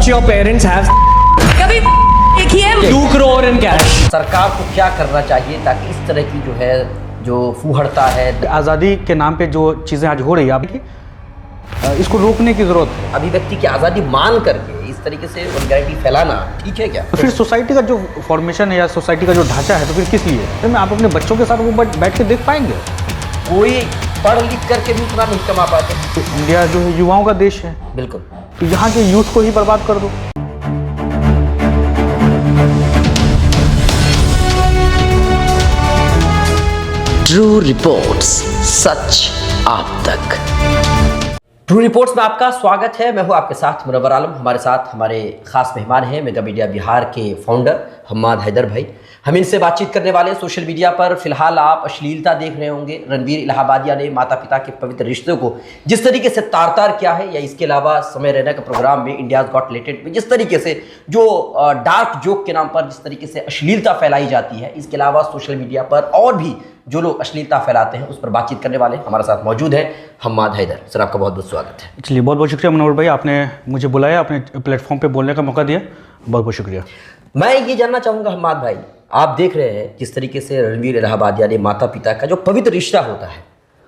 watch your parents have कभी देखी है 2 crore in cash. सरकार को क्या करना चाहिए ताकि इस तरह की जो फूहड़ता है, आज़ादी के नाम पे जो चीज़ें आज हो रही है आपकी, इसको रोकने की ज़रूरत है। अभिव्यक्ति की आज़ादी मान करके इस तरीके से वल्गैरिटी फैलाना ठीक है क्या? तो फिर सोसाइटी का जो फॉर्मेशन है या सोसाइटी का जो ढांचा है, तो फिर किस लिए? फिर आप अपने बच्चों के साथ वो बैठ के देख पाएंगे? कोई पढ़ लिख करके भी उतना नहीं कमा पाते। तो इंडिया जो है युवाओं का देश है, बिल्कुल। तो यहाँ के यूथ को ही बर्बाद कर दो। ट्रू रिपोर्ट्स, सच आप तक। ट्रू रिपोर्ट्स में आपका स्वागत है। मैं हूं आपके साथ मुनव्वर आलम। हमारे साथ हमारे खास मेहमान हैं मेगा मीडिया बिहार के फाउंडर हम्माद हैदर भाई। हम इनसे बातचीत करने वाले हैं। सोशल मीडिया पर फिलहाल आप अश्लीलता देख रहे होंगे। रणवीर इलाहाबादिया ने माता पिता के पवित्र रिश्तों को जिस तरीके से तार किया है, या इसके अलावा समय रैना के प्रोग्राम में इंडियाज़ गॉट टैलेंट में जिस तरीके से जो डार्क जोक के नाम पर जिस तरीके से अश्लीलता फैलाई जाती है, इसके अलावा सोशल मीडिया पर और भी जो लोग अश्लीलता फैलाते हैं उस पर बातचीत करने वाले हमारे साथ मौजूद है हम्माद हैदर। सर, आपका बहुत बहुत स्वागत है। चलिए, बहुत बहुत शुक्रिया मुनव्वर भाई, आपने मुझे बुलाया, अपने प्लेटफॉर्म पे बोलने का मौका दिया, बहुत बहुत शुक्रिया। मैं ये जानना चाहूँगा हम्माद भाई, आप देख रहे हैं जिस तरीके से रणवीर इलाहाबादिया ने माता पिता का जो पवित्र रिश्ता होता है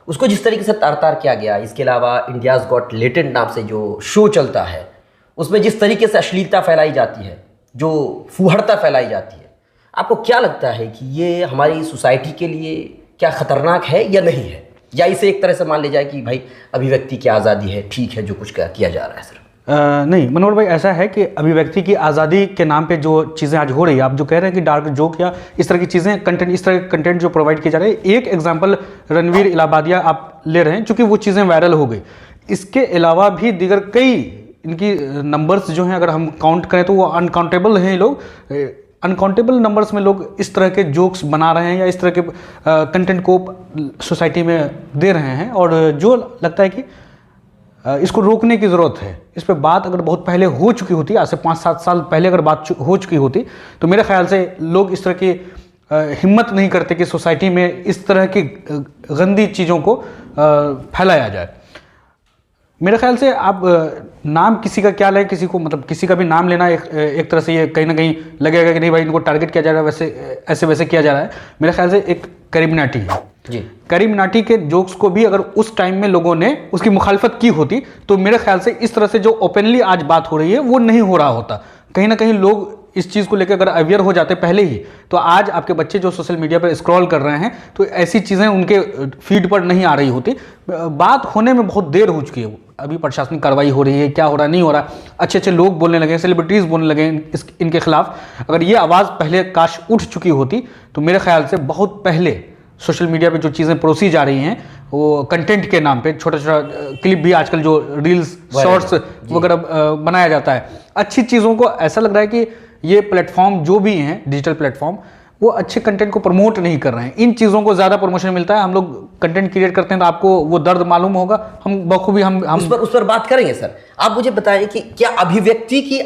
उसको जिस तरीके से तार किया गया, इसके अलावा इंडियाज़ गॉट टैलेंट नाम से जो शो चलता है उसमें जिस तरीके से अश्लीलता फैलाई जाती है, जो फूहड़ता फैलाई जाती है, आपको क्या लगता है कि ये हमारी सोसाइटी के लिए क्या ख़तरनाक है या नहीं है? या इसे एक तरह से मान ले जाए कि भाई अभिव्यक्ति की आज़ादी है, ठीक है जो कुछ किया जा रहा है? सर नहीं मनोहर भाई, ऐसा है कि अभिव्यक्ति की आज़ादी के नाम पे जो चीज़ें आज हो रही है, आप जो कह रहे हैं कि डार्क जोक या इस तरह की चीज़ें, कंटेंट, इस तरह के कंटेंट जो प्रोवाइड किए जा रहे हैं, एक एग्जांपल रणवीर इलाहाबादिया आप ले रहे हैं चूँकि वो चीज़ें वायरल हो गई। इसके अलावा भी दीगर कई इनकी नंबर्स जो हैं, अगर हम काउंट करें तो वो अनकाउंटेबल हैं। लोग अनकाउंटेबल नंबर्स में लोग इस तरह के जोक्स बना रहे हैं या इस तरह के कंटेंट को सोसाइटी में दे रहे हैं, और जो लगता है कि इसको रोकने की ज़रूरत है। इस पर बात अगर बहुत पहले हो चुकी होती, आज से 5-7 साल पहले अगर बात हो चुकी होती, तो मेरे ख्याल से लोग इस तरह की हिम्मत नहीं करते कि सोसाइटी में इस तरह की गंदी चीज़ों को फैलाया जाए। मेरे ख्याल से आप नाम किसी का क्या लें, किसी को मतलब किसी का भी नाम लेना एक तरह से ये कहीं ना कहीं लगेगा कि नहीं भाई इनको टारगेट किया जा रहा है, वैसे ऐसे वैसे किया जा रहा है। मेरे ख्याल से एक करीमनाटी है जी, करीमनाटी के जोक्स को भी अगर उस टाइम में लोगों ने उसकी मुखालफत की होती तो मेरे ख्याल से इस तरह से जो ओपनली आज बात हो रही है वो नहीं हो रहा होता। कहीं ना कहीं लोग इस चीज़ को लेकर अगर अवेयर हो जाते पहले ही, तो आज आपके बच्चे जो सोशल मीडिया पर स्क्रॉल कर रहे हैं तो ऐसी चीज़ें उनके फीड पर नहीं आ रही होती। बात होने में बहुत देर हो चुकी है। अभी प्रशासनिक कार्रवाई हो रही है, क्या हो रहा नहीं हो रहा, अच्छे अच्छे लोग बोलने लगे, सेलिब्रिटीज़ बोलने लगे इनके खिलाफ। अगर ये आवाज़ पहले काश उठ चुकी होती तो मेरे ख्याल से बहुत पहले सोशल मीडिया पे जो चीज़ें परोसी जा रही हैं, वो कंटेंट के नाम पे छोटा छोटा क्लिप भी आजकल जो रील्स शॉर्ट्स वगैरह बनाया जाता है, अच्छी चीज़ों को ऐसा लग रहा है कि ये प्लेटफॉर्म जो भी हैं डिजिटल प्लेटफॉर्म, वो अच्छे कंटेंट को प्रमोट नहीं कर रहे हैं। इन चीज़ों को ज़्यादा प्रमोशन मिलता है। हम लोग कंटेंट क्रिएट करते हैं तो आपको वो दर्द मालूम होगा, हम बखूबी हम उस पर बात करेंगे। सर, आप मुझे बताएं कि क्या अभिव्यक्ति की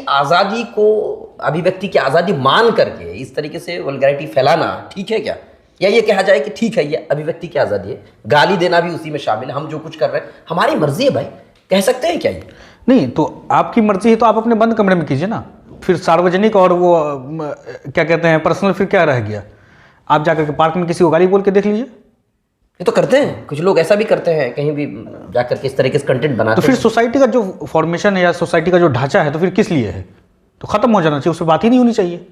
आज़ादी मान करके इस तरीके से वल्गैरिटी फैलाना ठीक है क्या? या ये कहा जाए कि ठीक है ये अभिव्यक्ति की आज़ादी है, गाली देना भी उसी में शामिल है, हम जो कुछ कर रहे हैं हमारी मर्जी है भाई, कह सकते हैं क्या ये? नहीं, तो आपकी मर्जी है तो आप अपने बंद कमरे में कीजिए ना। फिर सार्वजनिक और वो क्या कहते हैं पर्सनल फिर क्या रह गया? आप जाकर के पार्क में किसी को गाली बोल के देख लीजिए। ये तो करते हैं, कुछ लोग ऐसा भी करते हैं, कहीं भी जाकर के इस तरीके से कंटेंट बनाते हैं। तो फिर सोसाइटी का जो फॉर्मेशन है या सोसाइटी का जो ढांचा है तो फिर किस लिए है? तो खत्म हो जाना चाहिए, उस पर बात ही नहीं होनी चाहिए।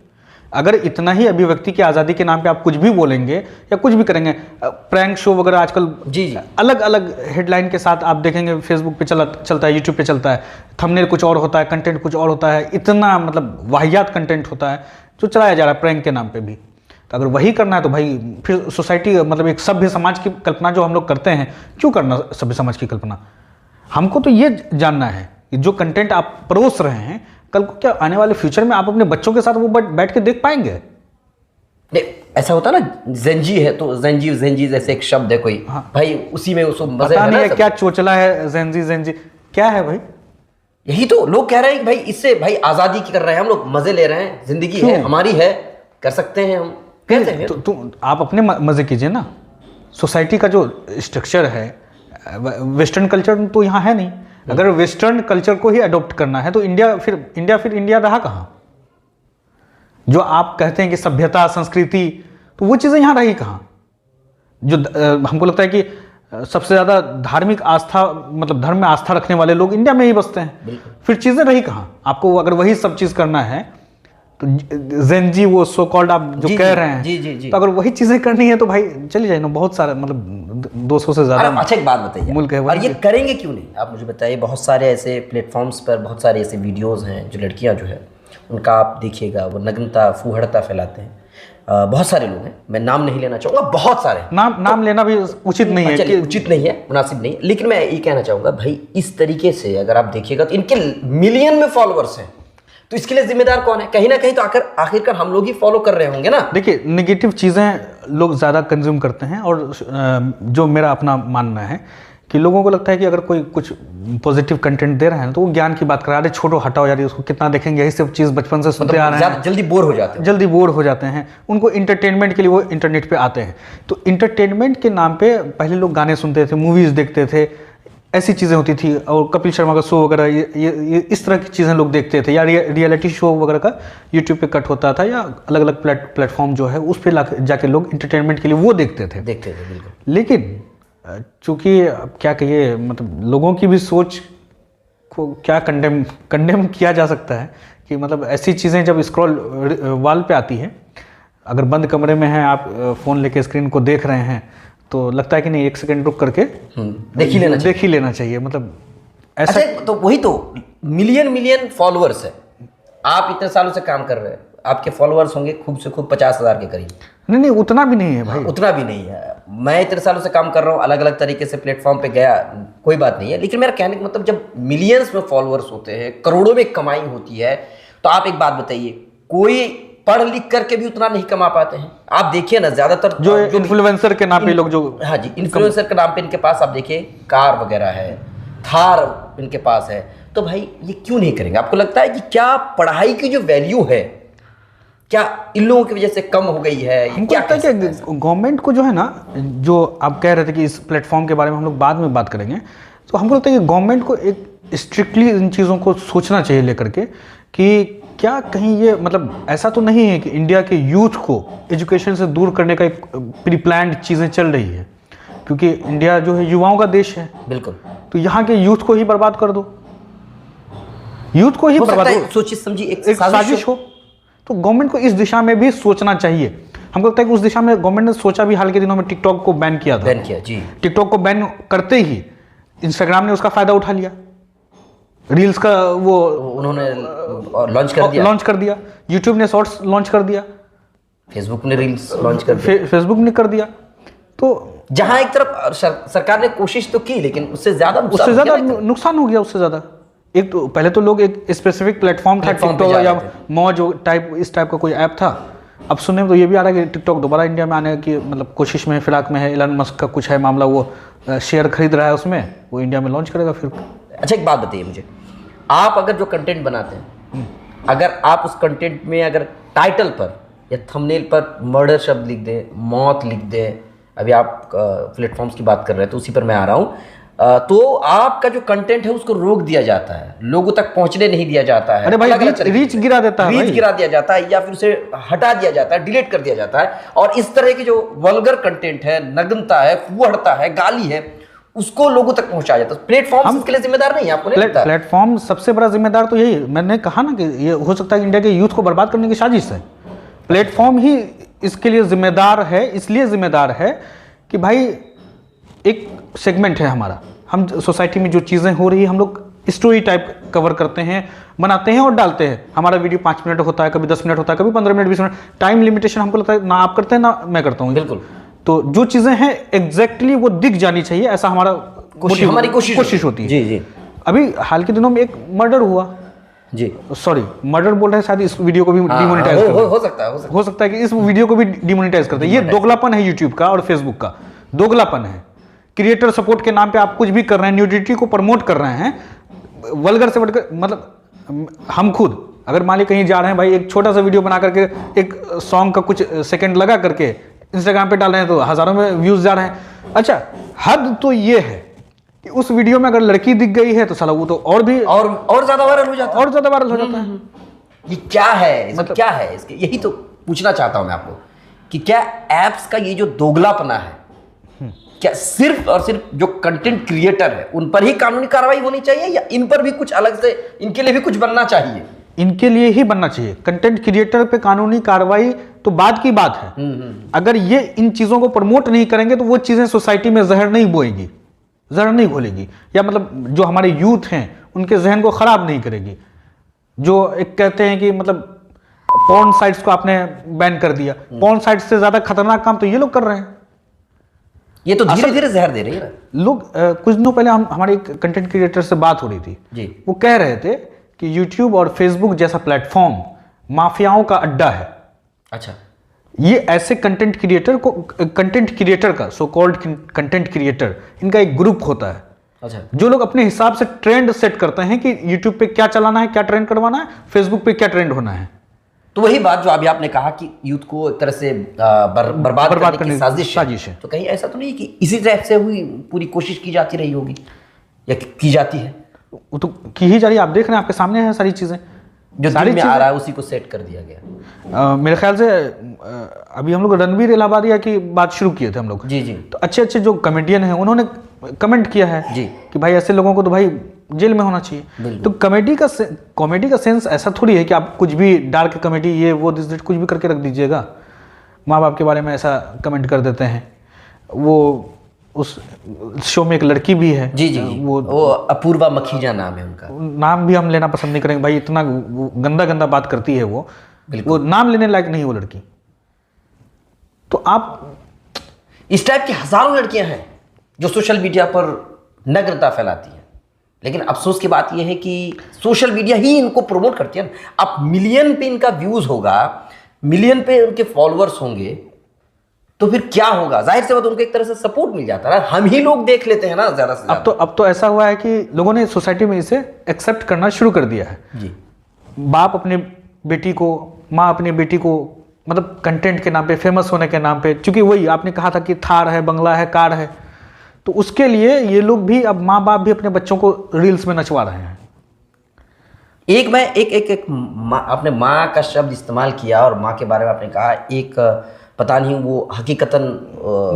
अगर इतना ही अभिव्यक्ति की आज़ादी के नाम पे आप कुछ भी बोलेंगे या कुछ भी करेंगे, प्रैंक शो वगैरह आजकल जी अलग अलग हेडलाइन के साथ आप देखेंगे फेसबुक पे चलता है, यूट्यूब पे चलता है, थंबनेल कुछ और होता है, कंटेंट कुछ और होता है, इतना मतलब वाहियात कंटेंट होता है जो चलाया जा रहा है प्रैंक के नाम पे भी। तो अगर वही करना है तो भाई फिर सोसाइटी मतलब एक सभ्य समाज की कल्पना जो हम लोग करते हैं, क्यों करना सभ्य समाज की कल्पना? हमको तो ये जानना है कि जो कंटेंट आप परोस रहे हैं, कल को क्या आने वाले फ्यूचर में आप अपने बच्चों के साथ वो बैठ के देख पाएंगे? नहीं, ऐसा होता ना, जेंजी है तो जेंजी जैसे एक शब्द है कोई, हाँ। भाई उसी में उसको मजे पता नहीं है क्या चोचला है जेंजी क्या है भाई? यही तो लोग कह रहे हैं कि भाई इससे भाई आज़ादी की कर रहे हैं हम लोग, मजे ले रहे हैं, जिंदगी है हमारी है, कर सकते हैं हम, कहते हैं। तो आप अपने मजे कीजिए ना। सोसाइटी का जो स्ट्रक्चर है, वेस्टर्न कल्चर तो यहाँ है नहीं। अगर वेस्टर्न कल्चर को ही अडॉप्ट करना है तो इंडिया रहा कहाँ? जो आप कहते हैं कि सभ्यता संस्कृति, तो वो चीज़ें यहाँ रही कहाँ? जो हमको लगता है कि सबसे ज़्यादा धार्मिक आस्था, मतलब धर्म में आस्था रखने वाले लोग इंडिया में ही बसते हैं। फिर चीज़ें रही कहाँ? आपको अगर वही सब चीज़ करना है तो ज़ेन जी, वो सो कॉल्ड आप जो कह रहे हैं, जी। तो अगर वही चीज़ें करनी है तो भाई चली जाए ना। बहुत सारे मतलब 200 से ज़्यादा। अच्छा एक बात बताइए, मुल्क है, और ये करेंगे क्यों नहीं? आप मुझे बताइए। बहुत सारे ऐसे प्लेटफॉर्म्स पर बहुत सारे ऐसे वीडियोज़ हैं जो लड़कियाँ जो है उनका आप देखिएगा वो नग्नता फूहड़ता फैलाते हैं। बहुत सारे लोग हैं, मैं नाम नहीं लेना चाहूँगा, बहुत सारे नाम लेना भी उचित नहीं है कि उचित नहीं है, मुनासिब नहीं है। लेकिन मैं ये कहना चाहूँगा भाई, इस तरीके से अगर आप देखिएगा तो इनके मिलियन में फॉलोअर्स हैं, तो इसके लिए जिम्मेदार कौन है? कहीं ना कहीं तो आखिरकार हम लोग ही फॉलो कर रहे होंगे ना। देखिए, नेगेटिव चीज़ें लोग ज़्यादा कंज्यूम करते हैं, और जो मेरा अपना मानना है कि लोगों को लगता है कि अगर कोई कुछ पॉजिटिव कंटेंट दे रहा है तो वो ज्ञान की बात करा, अरे छोड़ो हटाओ यार, उसको कितना देखेंगे, यही सब चीज़ बचपन से सुनते आ रहे हैं, जल्दी बोर हो जाते हैं। उनको इंटरटेनमेंट के लिए वो इंटरनेट पे आते हैं। तो इंटरटेनमेंट के नाम पे पहले लोग गाने सुनते थे, मूवीज़ देखते थे, ऐसी चीज़ें होती थी, और कपिल शर्मा का शो वगैरह ये इस तरह की चीज़ें लोग देखते थे, या रियलिटी शो वगैरह का यूट्यूब पे कट होता था, या अलग अलग प्लेटफॉर्म जो है उस पर जाके लोग इंटरटेनमेंट के लिए वो देखते थे बिल्कुल। लेकिन चूँकि क्या कहिए, मतलब लोगों की भी सोच को क्या कंडेम किया जा सकता है कि मतलब ऐसी चीज़ें जब स्क्रॉल वॉल पे आती है, अगर बंद कमरे में हैं आप, फ़ोन लेके स्क्रीन को देख रहे हैं, तो लगता है कि नहीं, 1 सेकंड रुक करके देख ही लेना चाहिए। मतलब ऐसा। अच्छा, तो वही तो मिलियन फॉलोअर्स है, आप इतने सालों से काम कर रहे हैं, आपके फॉलोअर्स होंगे खूब से खूब 50,000 के करीब। नहीं, उतना भी नहीं है भाई। उतना भी नहीं है। मैं इतने सालों से काम कर रहा हूँ, अलग अलग तरीके से प्लेटफॉर्म पे गया, कोई बात नहीं है। लेकिन मेरा कहने का मतलब, जब मिलियंस में फॉलोअर्स होते हैं, करोड़ों में कमाई होती है, तो आप एक बात बताइए, कोई पढ़ लिख करके भी उतना नहीं कमा पाते हैं। आप देखिए ना, ज्यादातर जो इन्फ्लुएंसर के नाम पे लोग जो, हाँ जी, इन्फ्लुएंसर के नाम पे इनके पास आप देखिए कार वगैरह है, थार इनके पास है, तो भाई ये क्यों नहीं करेंगे? आपको लगता है कि क्या पढ़ाई की जो वैल्यू है, क्या इन लोगों की वजह से कम हो गई है? हमको लगता है कि गवर्नमेंट को जो है ना, जो आप कह रहे थे कि इस प्लेटफॉर्म के बारे में हम लोग बाद में बात करेंगे, तो हमको लगता है कि गवर्नमेंट को एक स्ट्रिक्टली इन चीज़ों को सोचना चाहिए लेकर के कि क्या कहीं ये, मतलब ऐसा तो नहीं है कि इंडिया के यूथ को एजुकेशन से दूर करने का एक प्री प्लान्ड चीज़ें चल रही है, क्योंकि इंडिया जो है युवाओं का देश है। बिल्कुल। तो यहाँ के यूथ को ही बर्बाद कर दो, यूथ को ही बर्बाद हो, सोचिए समझिए एक साजिश हो। तो गवर्नमेंट को इस दिशा में भी सोचना चाहिए। हमको लगता है कि उस दिशा में गवर्नमेंट ने सोचा भी। हाल के दिनों में टिकटॉक को बैन किया था। जी। टिकटॉक को बैन करते ही इंस्टाग्राम ने उसका फायदा उठा लिया, रील्स का वो उन्होंने लॉन्च कर दिया। यूट्यूब ने शॉर्ट्स लॉन्च कर दिया, फेसबुक ने रील्स लॉन्च कर दिया, फेसबुक ने कर दिया। तो जहां एक तरफ सरकार ने कोशिश तो की, लेकिन उससे ज्यादा नुकसान हो गया। उससे ज्यादा एक तो पहले तो लोग एक स्पेसिफिक प्लेटफॉर्म था, टिकटॉक या मौज टाइप, इस टाइप का कोई ऐप था। अब सुनने में तो ये भी आ रहा है कि टिकटॉक दोबारा इंडिया में आने की मतलब कोशिश में, फिराक में है। एलन मस्क का कुछ है मामला, वो शेयर खरीद रहा है उसमें, वो इंडिया में लॉन्च करेगा फिर। अच्छा एक बात बताइए मुझे, आप अगर जो कंटेंट बनाते हैं, अगर आप उस कंटेंट में अगर टाइटल पर या थंबनेल पर मर्डर शब्द लिख दें, मौत लिख दें, अभी आप प्लेटफॉर्म्स की बात कर रहे हैं तो उसी पर मैं आ रहा हूँ, तो आपका जो कंटेंट है उसको रोक दिया जाता है, लोगों तक पहुंचने नहीं दिया जाता है। अरे भाई, रीच गिरा देता है, रीच गिरा दिया जाता है, या फिर उसे हटा दिया जाता है, डिलीट कर दिया जाता है। और इस तरह के जो वल्गर कंटेंट है, नग्नता है, फुहड़ता है, गाली है, उसको लोगों तक पहुंचाया जाता है। प्लेटफॉर्म इसके लिए जिम्मेदार नहीं है, आपको नहीं लगता? प्लेटफॉर्म सबसे बड़ा जिम्मेदार तो यही, मैंने कहा ना कि ये हो सकता है कि इंडिया के यूथ को बर्बाद करने की साजिश है। प्लेटफॉर्म ही इसके लिए जिम्मेदार है। इसलिए जिम्मेदार है कि भाई एक सेगमेंट है हमारा, हम सोसाइटी में जो चीज़ें हो रही है हम लोग स्टोरी टाइप कवर करते हैं, बनाते हैं और डालते हैं। हमारा वीडियो 5 मिनट होता है, कभी 10 मिनट होता है, कभी 15 मिनट, 20 मिनट। टाइम लिमिटेशन हमको लगता है ना आप करते हैं ना मैं करता हूँ। बिल्कुल। तो जो चीज़ें हैं एग्जैक्टली वो दिख जानी चाहिए, ऐसा हमारी कोशिश होती है। जी जी। अभी हाल के दिनों में एक मर्डर हुआ जी, सॉरी मर्डर बोल रहे हैं, शायद इस वीडियो को भी डिमोनेटाइज हो सकता है कि इस वीडियो को भी डिमोनेटाइज करते हैं। ये दोगलापन है यूट्यूब का और फेसबुक का, दोगलापन है। क्रिएटर सपोर्ट के नाम पे आप कुछ भी कर रहे हैं, न्यूडिटी को प्रमोट कर रहे हैं, वल्गर से बढ़कर। मतलब हम खुद अगर मान ली कहीं जा रहे हैं भाई, एक छोटा सा वीडियो बना करके एक सॉन्ग का कुछ सेकंड लगा करके इंस्टाग्राम पे डाल रहे हैं तो हज़ारों में व्यूज़ जा रहे हैं। अच्छा, हद तो ये है कि उस वीडियो में अगर लड़की दिख गई है तो साला वो तो और भी और ज्यादा वायरल हो जाता है। और ज्यादा वायरल हो जाता है। ये क्या है, मतलब क्या है इसके, यही तो पूछना चाहता हूं मैं आपको कि क्या एप्स का ये जो दोगलापना है, क्या सिर्फ और सिर्फ जो कंटेंट क्रिएटर है उन पर ही कानूनी कार्रवाई होनी चाहिए, या इन पर भी कुछ अलग से, इनके लिए भी कुछ बनना चाहिए? इनके लिए ही बनना चाहिए। कंटेंट क्रिएटर पे कानूनी कार्रवाई तो बाद की बात है। अगर ये इन चीजों को प्रमोट नहीं करेंगे तो वो चीजें सोसाइटी में जहर नहीं बोएगी, जहर नहीं घोलेगी, या मतलब जो हमारे यूथ हैं उनके जहन को खराब नहीं करेगी। जो एक कहते हैं कि मतलब पॉर्न साइट्स को आपने बैन कर दिया, पॉर्न साइट्स से ज्यादा खतरनाक काम तो ये लोग कर रहे हैं। ये तो धीरे धीरे जहर दे रही है ना। लोग कुछ दिनों पहले हमारे एक कंटेंट क्रिएटर से बात हो रही थी जी। वो कह रहे थे कि यूट्यूब और फेसबुक जैसा प्लेटफॉर्म माफियाओं का अड्डा है। अच्छा। ये ऐसे कंटेंट क्रिएटर का सो कॉल्ड कंटेंट क्रिएटर, इनका एक ग्रुप होता है। अच्छा। जो लोग अपने हिसाब से ट्रेंड सेट करते हैं कि यूट्यूब पे क्या चलाना है, क्या ट्रेंड करवाना है, फेसबुक पे क्या ट्रेंड होना है। तो वही बात जो अभी आपने कहा कि यूथ को एक तरह से बर्बाद करने की साजिश है। तो कहीं ऐसा तो नहीं कि इसी तरह से हुई पूरी कोशिश की जाती रही होगी या की जाती है? वो तो की ही जा रही है, आप देख रहे हैं, आपके सामने है सारी चीजें जो सारी में आ रहा है उसी को सेट कर दिया गया। मेरे ख्याल से अभी हम लोग रणवीर इलाहाबादिया की बात शुरू किए थे हम लोग। जी जी। तो अच्छे अच्छे जो कॉमेडियन हैं उन्होंने कमेंट किया है जी कि भाई ऐसे लोगों को तो भाई जेल में होना चाहिए। तो कॉमेडी का सेंस ऐसा थोड़ी है कि आप कुछ भी डार्क कॉमेडी ये वो दिस कुछ भी करके रख दीजिएगा। माँ बाप के बारे में ऐसा कमेंट कर देते हैं। वो उस शो में एक लड़की भी है जी जी, वो अपूर्वा मखीजा नाम है उनका। नाम भी हम लेना पसंद नहीं करेंगे भाई, इतना गंदा गंदा बात करती है वो नाम लेने लायक नहीं वो लड़की। तो आप इस टाइप की हजारों लड़कियां हैं जो सोशल मीडिया पर नग्नता फैलाती हैं, लेकिन अफसोस की बात यह है कि सोशल मीडिया ही इनको प्रमोट करती है। अब मिलियन पे इनका व्यूज होगा, मिलियन पे उनके फॉलोअर्स होंगे, तो फिर क्या होगा? जाहिर से बात उनको एक तरह से सपोर्ट मिल जाता है, हम ही लोग देख लेते हैं ना ज्यादा से ज्यादा। अब तो ऐसा हुआ है कि लोगों ने सोसाइटी में इसे एक्सेप्ट करना शुरू कर दिया है जी। बाप अपने बेटी को, माँ अपनी बेटी को, मतलब कंटेंट के नाम पे, फेमस होने के नाम पे, क्योंकि वही आपने कहा था कि थार है, बंगला है, कार है, तो उसके लिए ये लोग भी, अब माँ बाप भी अपने बच्चों को रील्स में नचवा रहे हैं। आपने माँ का शब्द इस्तेमाल किया और माँ के बारे में आपने कहा, एक पता नहीं वो हकीकतन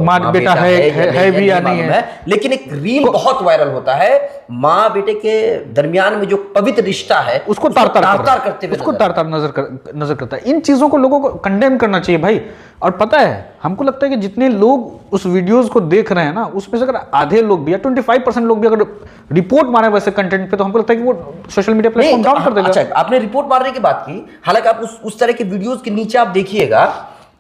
माँ बेटा है भी या नहीं है, लेकिन एक रील बहुत वायरल होता है, माँ बेटे के दरमियान में जो पवित्र रिश्ता है उसको तार-तार करते हुए, उसको तार-तार नजर करता है। इन चीजों को लोगों को कंडेम करना चाहिए भाई। और पता है, हमको लगता है कि जितने लोग उस वीडियोस को देख रहे हैं ना, उसमें से अगर आधे लोग भी या 25% लोग भी अगर रिपोर्ट मारे वैसे कंटेंट पे, तो हमको लगता है कि वो सोशल मीडिया प्लेटफॉर्म डाउन कर देगा। अच्छा, आपने रिपोर्ट मारने की बात की, हालांकि आप उस तरह के वीडियोस के नीचे आप देखिएगा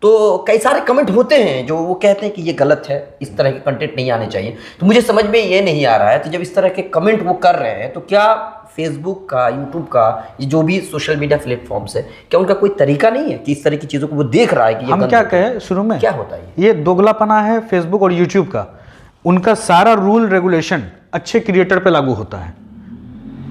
तो कई सारे कमेंट होते हैं जो वो कहते हैं कि ये गलत है, इस तरह के कंटेंट नहीं आने चाहिए। तो मुझे समझ में ये नहीं आ रहा है, तो जब इस तरह के कमेंट वो कर रहे हैं, तो क्या फेसबुक का, यूट्यूब का, ये जो भी सोशल मीडिया प्लेटफॉर्म्स है, क्या उनका कोई तरीका नहीं है कि इस तरह की चीज़ों को वो देख रहा है कि ये हम क्या कहें शुरू में, क्या होता है ये दोगलापना है फेसबुक और यूट्यूब का। उनका सारा रूल रेगुलेशन अच्छे क्रिएटर पे लागू होता है।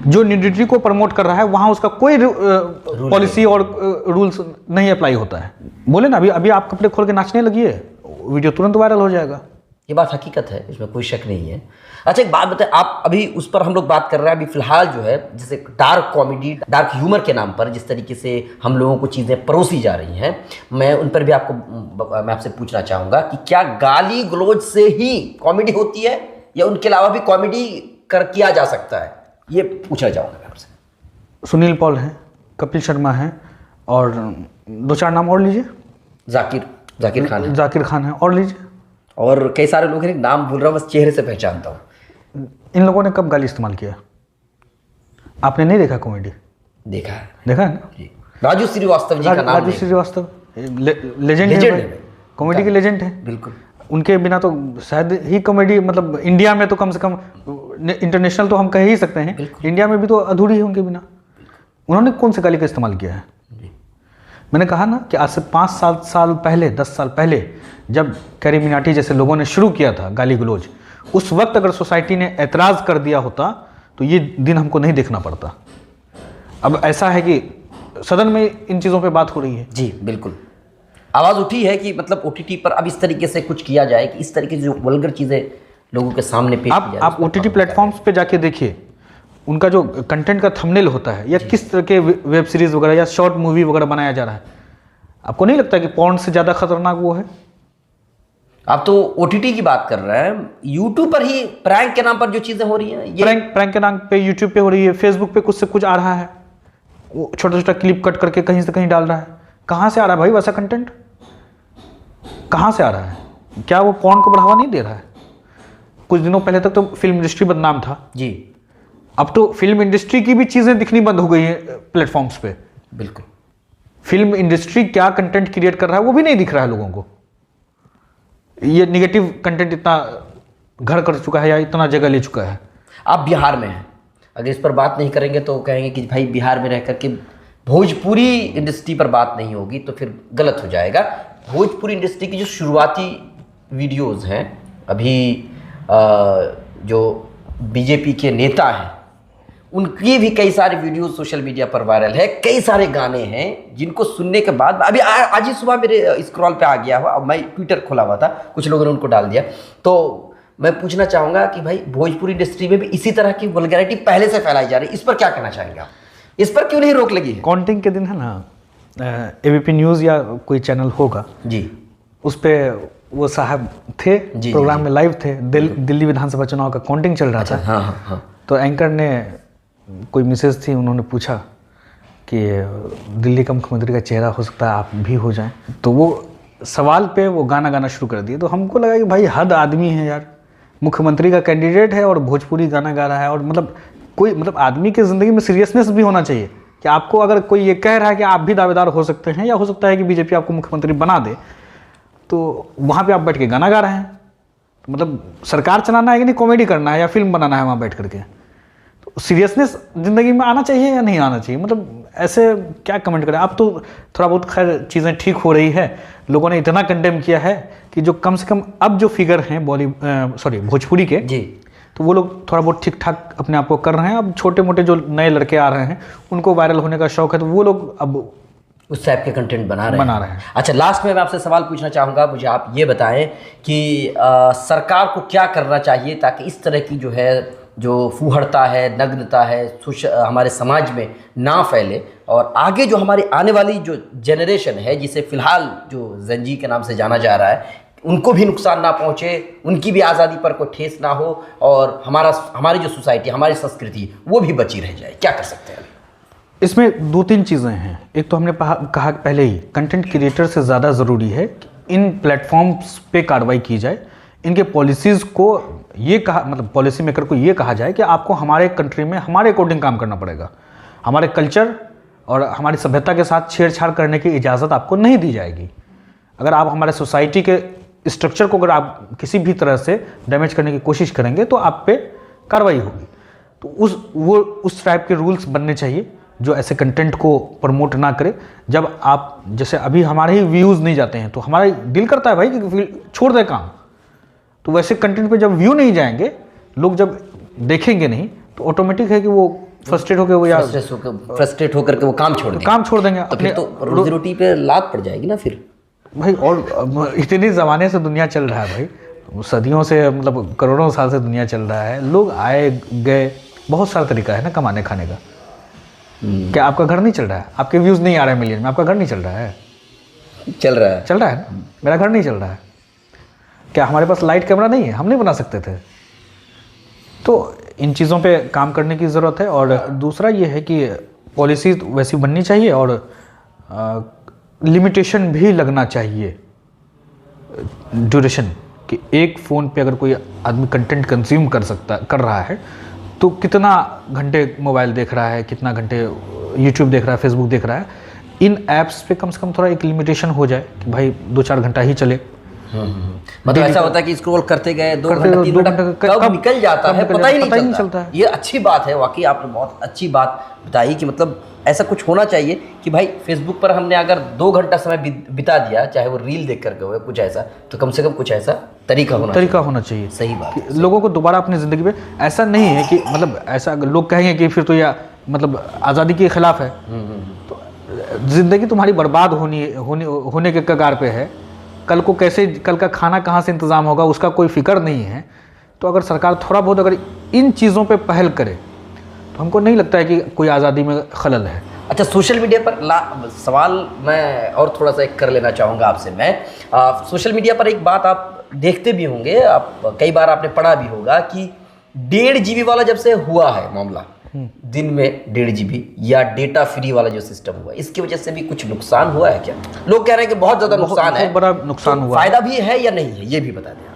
जो न्यूडिटी को प्रमोट कर रहा है वहां उसका कोई पॉलिसी और रूल्स नहीं अप्लाई होता है। बोले ना, अभी आप कपड़े खोल के नाचने लगिए, वीडियो तुरंत वायरल हो जाएगा। ये बात हकीकत है, इसमें कोई शक नहीं है। अच्छा, एक बात बताएं, आप अभी उस पर हम लोग बात कर रहे हैं, अभी फिलहाल जो है जैसे डार्क कॉमेडी, डार्क ह्यूमर के नाम पर जिस तरीके से हम लोगों को चीज़ें परोसी जा रही हैं, मैं उन पर भी मैं आपसे पूछना चाहूँगा कि क्या गाली गलौज से ही कॉमेडी होती है या उनके अलावा भी कॉमेडी किया जा सकता है? ये पूछना चाहूँगा मैं आपसे। सुनील पॉल हैं, कपिल शर्मा हैं, और 2-4 नाम और लीजिए। जाकिर खान है, और लीजिए। और कई सारे लोग हैं, नाम भूल रहा हूँ, बस चेहरे से पहचानता हूँ। इन लोगों ने कब गाली इस्तेमाल किया? आपने नहीं देखा कॉमेडी? देखा है ना? राजू श्रीवास्तव जी का नाम, राजू श्रीवास्तव लेजेंड है, कॉमेडी के लेजेंड है। बिल्कुल, उनके बिना तो शायद ही कॉमेडी, मतलब इंडिया में तो कम से कम, इंटरनेशनल तो हम कह ही सकते हैं, इंडिया में भी तो अधूरी है उनके बिना। उन्होंने कौन से गाली का इस्तेमाल किया है? मैंने कहा ना कि आज से 5 साल पहले, 10 साल पहले, जब कैरी मिनाटी जैसे लोगों ने शुरू किया था गाली गलौज, उस वक्त अगर सोसाइटी ने एतराज़ कर दिया होता तो ये दिन हमको नहीं देखना पड़ता। अब ऐसा है कि सदन में इन चीज़ों पे बात हो रही है। जी बिल्कुल, आवाज़ उठी है कि मतलब OTT पर अब इस तरीके से कुछ किया जाए कि इस तरीके से जो वल्गर चीज़ें लोगों के सामने पेश किया जा रहा है। आप OTT प्लेटफॉर्म्स पे जाके देखिए, उनका जो कंटेंट का थंबनेल होता है या किस तरह के वेब सीरीज वगैरह या शॉर्ट मूवी वगैरह बनाया जा रहा है, आपको नहीं लगता कि पॉर्न से ज़्यादा खतरनाक वो है? आप तो OTT की बात कर रहे हैं, यूट्यूब पर ही प्रैंक के नाम पर जो चीजें हो रही हैं, ये प्रैंक के नाम पे यूट्यूब पे हो रही है, फेसबुक पे कुछ से कुछ आ रहा है, वो छोटा छोटा क्लिप कट करके कहीं से कहीं डाल रहा है। कहाँ से आ रहा है भाई वैसा कंटेंट? कहाँ से आ रहा है? क्या वो पॉर्न को बढ़ावा नहीं दे रहा है? कुछ दिनों पहले तक तो फिल्म इंडस्ट्री बदनाम था जी, अब तो फिल्म इंडस्ट्री की भी चीज़ें दिखनी बंद हो गई हैं प्लेटफॉर्म्स पे। बिल्कुल। फिल्म इंडस्ट्री क्या कंटेंट क्रिएट कर रहा है वो भी नहीं दिख रहा है लोगों को। ये निगेटिव कंटेंट इतना घर कर चुका है या इतना जगह ले चुका है। आप बिहार में हैं, अगर इस पर बात नहीं करेंगे तो कहेंगे कि भाई बिहार में रह करके भोजपुरी इंडस्ट्री पर बात नहीं होगी, तो फिर गलत हो जाएगा। भोजपुरी इंडस्ट्री की जो शुरुआती वीडियोस हैं, अभी जो बीजेपी के नेता हैं उनकी भी कई सारे वीडियो सोशल मीडिया पर वायरल है, कई सारे गाने हैं जिनको सुनने के बाद अभी आज ही सुबह मेरे स्क्रॉल पे आ गया हुआ, अब मैं ट्विटर खोला हुआ था, कुछ लोगों ने उनको डाल दिया। तो मैं पूछना चाहूँगा कि भाई भोजपुरी इंडस्ट्री में भी इसी तरह की वल्गैरिटी पहले से फैलाई जा रही है, इस पर क्या कहना चाहेंगे आप? इस पर क्यों नहीं रोक लगी है? काउंटिंग के दिन है ना, ABP न्यूज़ या कोई चैनल होगा जी, उस पर वो साहब थे जी, प्रोग्राम जी, में लाइव थे, दिल्ली विधानसभा चुनाव का काउंटिंग चल रहा था। हाँ हाँ हाँ। तो एंकर ने, कोई मिसेज थी, उन्होंने पूछा कि दिल्ली का मुख्यमंत्री का चेहरा हो सकता है आप भी हो जाएं, तो वो सवाल पे वो गाना शुरू कर दिए। तो हमको लगा कि भाई हद आदमी है यार, मुख्यमंत्री का कैंडिडेट है और भोजपुरी गाना गा रहा है। और मतलब आदमी की ज़िंदगी में सीरियसनेस भी होना चाहिए कि आपको अगर कोई ये कह रहा है कि आप भी दावेदार हो सकते हैं या हो सकता है कि बीजेपी आपको मुख्यमंत्री बना दे, तो वहाँ पे आप बैठ के गाना गा रहे हैं। तो मतलब सरकार चलाना है कि नहीं, कॉमेडी करना है या फिल्म बनाना है वहाँ बैठ करके? तो सीरियसनेस ज़िंदगी में आना चाहिए या नहीं आना चाहिए? मतलब ऐसे क्या कमेंट करें। अब तो थोड़ा बहुत खैर चीज़ें ठीक हो रही है, लोगों ने इतना कंडेम किया है कि जो कम से कम अब जो फिगर हैं भोजपुरी के जी, तो वो लोग थोड़ा बहुत ठीक ठाक अपने आप को कर रहे हैं। अब छोटे मोटे जो नए लड़के आ रहे हैं उनको वायरल होने का शौक है, तो वो लोग अब उस टाइप के कंटेंट बना रहे हैं। अच्छा, लास्ट में मैं आपसे सवाल पूछना चाहूँगा, मुझे आप ये बताएं कि सरकार को क्या करना चाहिए ताकि इस तरह की जो है जो फूहड़ता है, नग्नता है हमारे समाज में ना फैले, और आगे जो हमारी आने वाली जो जनरेशन है, जिसे फ़िलहाल जो जेन के नाम से जाना जा रहा है, उनको भी नुकसान ना पहुँचे, उनकी भी आज़ादी पर कोई ठेस ना हो, और हमारी जो सोसाइटी, हमारी संस्कृति वो भी बची रह जाए। क्या कर सकते हैं? इसमें 2-3 चीज़ें हैं। एक तो हमने कहा पहले ही, कंटेंट क्रिएटर से ज़्यादा ज़रूरी है कि इन प्लेटफॉर्म्स पे कार्रवाई की जाए, इनके पॉलिसीज़ को ये कहा, मतलब पॉलिसी मेकर को ये कहा जाए कि आपको हमारे कंट्री में हमारे अकॉर्डिंग काम करना पड़ेगा, हमारे कल्चर और हमारी सभ्यता के साथ छेड़छाड़ करने की इजाज़त आपको नहीं दी जाएगी। अगर आप हमारे सोसाइटी के स्ट्रक्चर को अगर आप किसी भी तरह से डैमेज करने की कोशिश करेंगे तो आप पे कार्रवाई होगी। तो उस टाइप के रूल्स बनने चाहिए जो ऐसे कंटेंट को प्रमोट ना करे। जब आप, जैसे अभी हमारे ही व्यूज़ नहीं जाते हैं तो हमारा दिल करता है भाई कि छोड़ दे काम, तो वैसे कंटेंट पे जब व्यू नहीं जाएंगे, लोग जब देखेंगे नहीं, तो ऑटोमेटिक है कि वो फ्रस्ट्रेट होकर वो काम छोड़ देंगे। तो फिर तो रोजी रोटी पे लात पड़ जाएगी ना फिर भाई। और इतनी ज़माने से दुनिया चल रहा है भाई, सदियों से, मतलब करोड़ों साल से दुनिया चल रहा है, लोग आए गए, बहुत सारा तरीका है ना कमाने खाने का। क्या आपका घर नहीं चल रहा है? आपके व्यूज़ नहीं आ रहे हैं मिलियन में, आपका घर नहीं चल रहा है? चल रहा है ना। मेरा घर नहीं चल रहा है। क्या हमारे पास लाइट कैमरा नहीं है? हम नहीं बना सकते थे? तो इन चीज़ों पे काम करने की ज़रूरत है। और दूसरा ये है कि पॉलिसी वैसी बननी चाहिए और लिमिटेशन भी लगना चाहिए, ड्यूरेशन, कि एक फ़ोन पे अगर कोई आदमी कंटेंट कंज्यूम कर रहा है तो कितना घंटे मोबाइल देख रहा है, कितना घंटे यूट्यूब देख रहा है, फेसबुक देख रहा है। इन ऐप्स पे कम से कम थोड़ा एक लिमिटेशन हो जाए कि भाई 2-4 घंटा ही चले। मतलब ऐसा होता है कि स्क्रॉल करते गए 2 घंटा 3 घंटा कब निकल जाता है पता ही नहीं चलता है। ये अच्छी बात है, वाकई आपने बहुत अच्छी बात बताई कि मतलब ऐसा कुछ होना चाहिए कि भाई फेसबुक पर हमने अगर 2 घंटा समय बिता दिया, चाहे वो रील देख करके हो कुछ ऐसा, तो कम से कम कुछ ऐसा तरीका होना चाहिए। सही बात है। लोगों को दोबारा अपनी ज़िंदगी में ऐसा नहीं है कि मतलब ऐसा लोग कहेंगे कि फिर तो यह मतलब आज़ादी के खिलाफ है। तो ज़िंदगी तुम्हारी बर्बाद होने के कगार पे है। कल का खाना कहाँ से इंतज़ाम होगा उसका कोई फिक्र नहीं है। तो अगर सरकार थोड़ा बहुत अगर इन चीज़ों पे पहल करे तो हमको नहीं लगता है कि कोई आज़ादी में खलल है। अच्छा, सोशल मीडिया पर सवाल मैं और थोड़ा सा एक कर लेना चाहूँगा आपसे मैं। सोशल मीडिया पर एक बात आप देखते भी होंगे, आप कई बार आपने पढ़ा भी होगा कि 1.5 GB वाला जब से हुआ है मामला, दिन में 1.5 GB या डेटा फ्री वाला जो सिस्टम हुआ, इसकी वजह से भी कुछ नुकसान हुआ है क्या? लोग कह रहे हैं कि बहुत ज़्यादा नुकसान है, बहुत बड़ा नुकसान हुआ। फायदा भी है या नहीं है, ये भी बता दें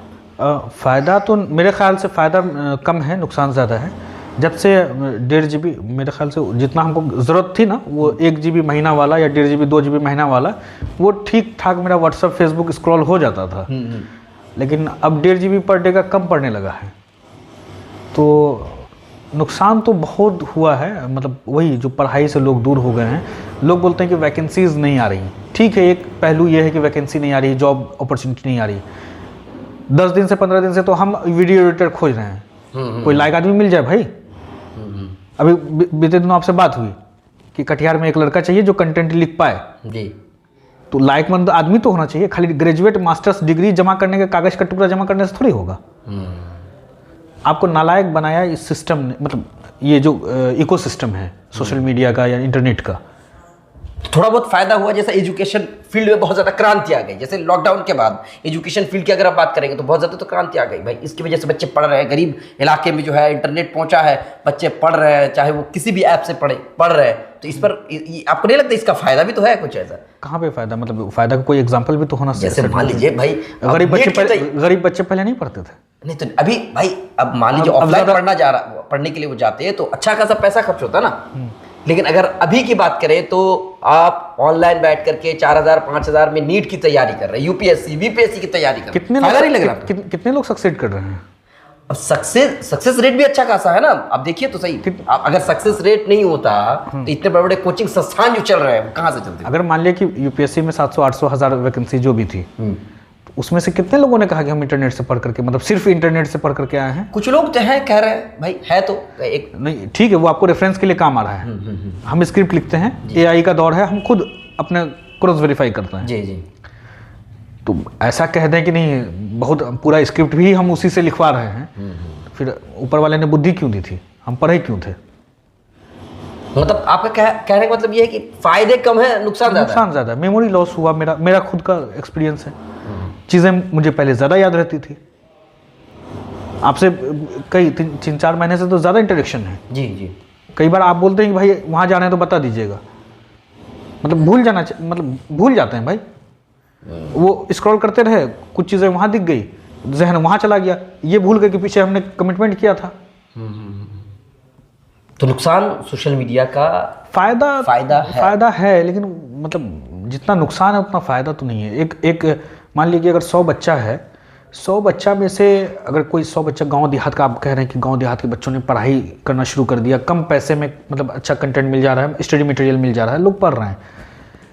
आप। फ़ायदा तो मेरे ख्याल से फ़ायदा कम है, नुकसान ज़्यादा है। जब से 1.5 GB मेरे ख्याल से जितना हमको ज़रूरत थी ना, वो 1 GB महीना वाला या 1.5 GB 2 GB महीना वाला, वो ठीक ठाक मेरा व्हाट्सअप फेसबुक स्क्रॉल हो जाता था। लेकिन अब 1.5 GB पर डे का कम पड़ने लगा है, तो नुकसान तो बहुत हुआ है। मतलब वही जो पढ़ाई से लोग दूर हो गए हैं, लोग बोलते हैं कि वैकेंसीज़ नहीं आ रही। ठीक है, एक पहलू ये है कि वैकेंसी नहीं आ रही, जॉब अपॉर्चुनिटी नहीं आ रही। 10 दिन से 15 दिन से तो हम वीडियो एडिटर खोज रहे हैं, कोई लायक आदमी मिल जाए भाई। अभी बीते दिनों आपसे बात हुई कि कटिहार में एक लड़का चाहिए जो कंटेंट लिख पाए जी, तो लायकमंद आदमी तो होना चाहिए। खाली ग्रेजुएट मास्टर्स डिग्री जमा करने के कागज का टुकड़ा जमा करने से थोड़ी होगा। आपको नालायक बनाया इस सिस्टम ने, मतलब ये जो इकोसिस्टम है सोशल मीडिया का या इंटरनेट का। थोड़ा बहुत फायदा हुआ, जैसे एजुकेशन फील्ड में बहुत ज़्यादा क्रांति आ गई। जैसे लॉकडाउन के बाद एजुकेशन फील्ड की अगर आप बात करेंगे तो बहुत ज़्यादा तो क्रांति आ गई भाई। इसकी वजह से बच्चे पढ़ रहे हैं, गरीब इलाके में जो है इंटरनेट पहुंचा है, बच्चे पढ़ रहे हैं, चाहे वो किसी भी ऐप से पढ़ रहे हैं। तो इस पर आपको नहीं लगता इसका फायदा भी तो है कुछ ऐसा? कहाँ पे फायदा, मतलब फायदा का कोई एग्जाम्पल भी तो होना चाहिए। जैसे मान लीजिए भाई, गरीब बच्चे पहले नहीं पढ़ते थे। नहीं तो अभी भाई, अब मान लीजिए ऑफलाइन पढ़ने के लिए वो जाते हैं तो अच्छा खासा पैसा खर्च होता है ना। लेकिन अगर अभी की बात करें तो आप ऑनलाइन बैठ करके 4000 5000 में नीट की तैयारी कर रहे हैं, यूपीएससी बीपीएससी की तैयारी कर रहे हैं। कितने लोग सक्सेड कर रहे हैं? अब सक्सेस रेट भी अच्छा खासा है ना। आप देखिए तो सही, आप अगर सक्सेस रेट नहीं होता तो इतने बड़े बड़े कोचिंग संस्थान जो चल रहे हैं वो कहाँ से चलते? अगर मान लिया कि यूपीएससी में 700-800 हज़ार वैकेंसी जो भी थी, उसमें से कितने लोगों ने कहा कि हम इंटरनेट से पढ़ करके, मतलब सिर्फ इंटरनेट से पढ़ करके आए हैं? कुछ लोग तो हैं, कह रहे हैं भाई है तो एक नहीं, ठीक है, वो आपको रेफरेंस के लिए काम आ रहा है। हम स्क्रिप्ट लिखते हैं, एआई का दौर है, हम खुद अपने क्रॉस वेरीफाई करते हैं। जी जी। तो ऐसा कह दें कि नहीं, बहुत पूरा स्क्रिप्ट भी हम उसी से लिखवा रहे हैं, फिर ऊपर वाले ने बुद्धि क्यों दी थी, हम पढ़े क्यों थे? मतलब आपका कहने का मतलब ये है कि फायदे कम है, नुकसान ज़्यादा है। मेमोरी लॉस हुआ, मेरा खुद का एक्सपीरियंस है। चीज़ें मुझे पहले ज़्यादा याद रहती थी, आपसे कई 3-4 महीने से तो ज़्यादा इंटरेक्शन है। जी जी। कई बार आप बोलते हैं कि भाई वहाँ जाना है तो बता दीजिएगा, मतलब भूल जाते हैं भाई। वो स्क्रॉल करते रहे, कुछ चीज़ें वहाँ दिख गई, जहन वहाँ चला गया, ये भूल गए कि पीछे हमने कमिटमेंट किया था। तो नुकसान सोशल मीडिया का फायदा है, लेकिन मतलब जितना नुकसान है उतना फायदा तो नहीं है। एक मान लीजिए अगर 100 बच्चा है, 100 बच्चा में से अगर कोई 100 बच्चा गांव देहात का, आप कह रहे हैं कि गांव देहात के बच्चों ने पढ़ाई करना शुरू कर दिया, कम पैसे में मतलब अच्छा कंटेंट मिल जा रहा है, स्टडी मटेरियल मिल जा रहा है, लोग पढ़ रहे हैं।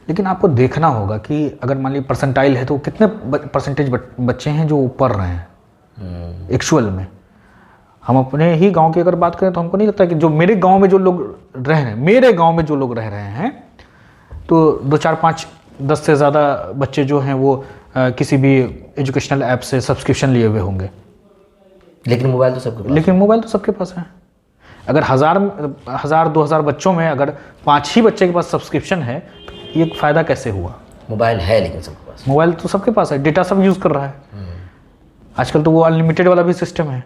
लेकिन आपको देखना होगा कि अगर मान लीजिए परसेंटाइल है तो कितने परसेंटेज बच्चे हैं जो पढ़ रहे हैं एक्चुअल में। हम अपने ही गांव की अगर बात करें तो हमको नहीं लगता कि जो मेरे गांव में जो लोग रह रहे हैं, मेरे गांव में जो लोग रह रहे हैं, तो 2 4 5 10 से ज़्यादा बच्चे जो हैं वो किसी भी एजुकेशनल ऐप से सब्सक्रिप्शन लिए हुए होंगे। लेकिन मोबाइल तो सबके पास है। अगर 1000-2000 बच्चों में अगर 5 ही बच्चे के पास सब्सक्रिप्शन है तो ये फ़ायदा कैसे हुआ? मोबाइल है लेकिन सबके पास, मोबाइल तो सबके पास है, डेटा सब यूज़ कर रहा है। आजकल तो वो अनलिमिटेड वाला भी सिस्टम है।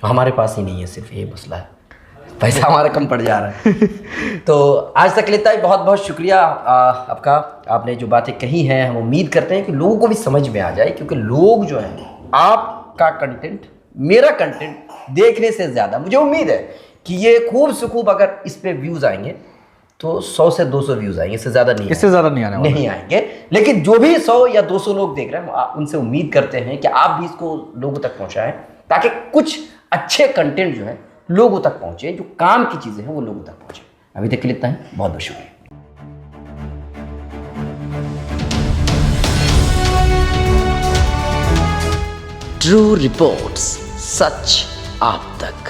हमारे पास ही नहीं है, सिर्फ ये मसला है, पैसा हमारा कम पड़ जा रहा है। तो आज तक लेता है, बहुत बहुत शुक्रिया आपका। आपने जो बातें कही हैं हम उम्मीद करते हैं कि लोगों को भी समझ में आ जाए, क्योंकि लोग जो हैं आपका कंटेंट, मेरा कंटेंट देखने से ज़्यादा मुझे उम्मीद है कि ये खूब से खूब अगर इस पे व्यूज़ आएंगे तो 100 से 200 व्यूज़ आएंगे, इससे ज़्यादा नहीं आएंगे। लेकिन जो भी 100 या 200 लोग देख रहे हैं उनसे उम्मीद करते हैं कि आप भी इसको लोगों तक पहुँचाएँ, ताकि कुछ अच्छे कंटेंट जो है लोगों तक पहुंचे, जो काम की चीजें हैं वो लोगों तक पहुंचे। अभी तक के लिए इतना ही, बहुत बहुत शुक्रिया। ट्रू रिपोर्ट्स, सच आप तक।